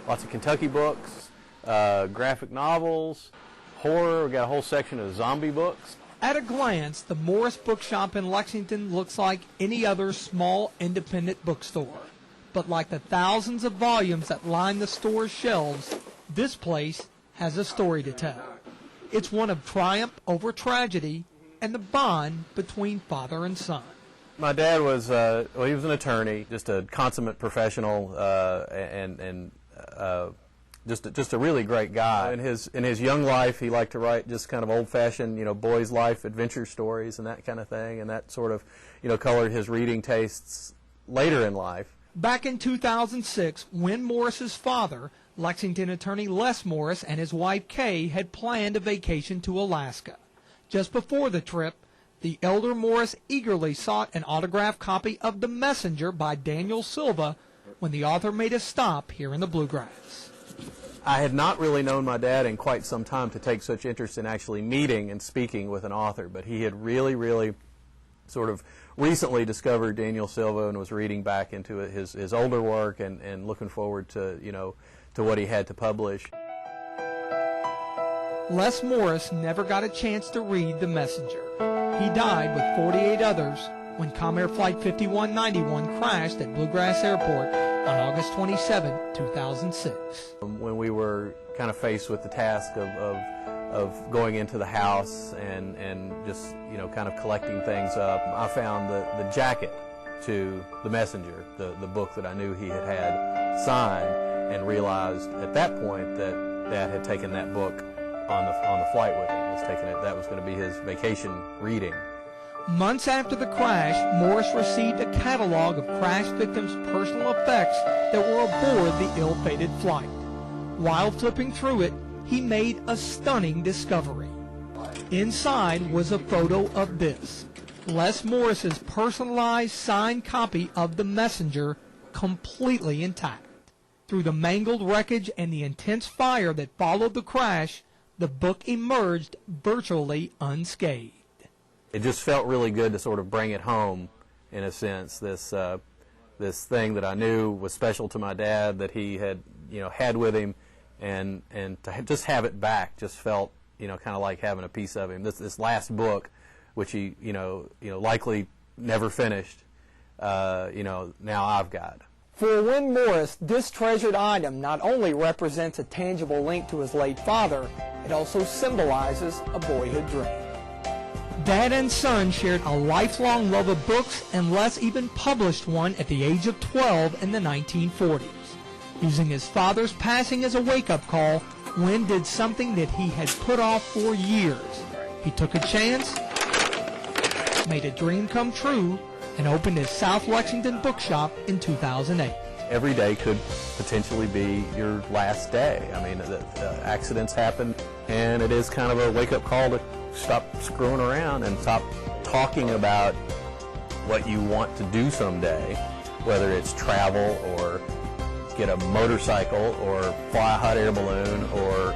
lots of Kentucky books, graphic novels, horror. We got a whole section of zombie books. At a glance, the Morris Bookshop in Lexington looks like any other small independent bookstore. But like the thousands of volumes that line the store's shelves, this place has a story to tell. It's one of triumph over tragedy and the bond between father and son. My dad was, he was an attorney, just a consummate professional, and just a really great guy. In his young life, he liked to write just kind of old-fashioned, boys' life adventure stories and that kind of thing, and that sort of, colored his reading tastes later in life. Back in 2006, when Morris's father, Lexington attorney Les Morris, and his wife Kay had planned a vacation to Alaska. Just before the trip, the elder Morris eagerly sought an autographed copy of The Messenger by Daniel Silva when the author made a stop here in the Bluegrass. I had not really known my dad in quite some time to take such interest in actually meeting and speaking with an author, but he had really sort of recently discovered Daniel Silva and was reading back into his older work and looking forward to, to what he had to publish. Les Morris never got a chance to read The Messenger. He died with 48 others when Comair Flight 5191 crashed at Bluegrass Airport on August 27, 2006. When we were kind of faced with the task of going into the house and just, kind of collecting things up, I found the jacket to The Messenger, the book that I knew he had signed, and realized at that point that Dad had taken that book on the flight with him. That was going to be his vacation reading. Months after the crash, Morris received a catalog of crash victims' personal effects that were aboard the ill-fated flight. While flipping through it, he made a stunning discovery. Inside was a photo of this, Les Morris's personalized signed copy of The Messenger, completely intact. Through the mangled wreckage and the intense fire that followed the crash, the book emerged virtually unscathed. It just felt really good to sort of bring it home, in a sense, this thing that I knew was special to my dad, that he had with him, and to just have it back just felt, kind of like having a piece of him. This last book, which he, likely never finished, now I've got. For Win Morris, this treasured item not only represents a tangible link to his late father, it also symbolizes a boyhood dream. Dad and son shared a lifelong love of books, and Les even published one at the age of 12 in the 1940s. Using his father's passing as a wake-up call, Win did something that he had put off for years. He took a chance, made a dream come true, and opened his South Lexington bookshop in 2008. Every day could potentially be your last day. I mean, accidents happen, and it is kind of a wake-up call to stop screwing around and stop talking about what you want to do someday, whether it's travel or get a motorcycle or fly a hot air balloon or,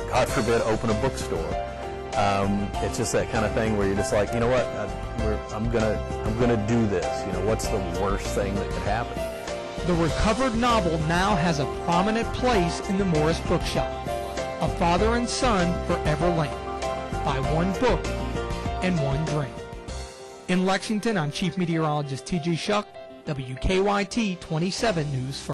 God forbid, open a bookstore. It's just that kind of thing where you're just like, you know what, I'm gonna do this. What's the worst thing that could happen? The recovered novel now has a prominent place in the Morris Bookshop. A father and son forever linked by one book and one dream. In Lexington, I'm Chief Meteorologist T.J. Shuck, WKYT 27 News.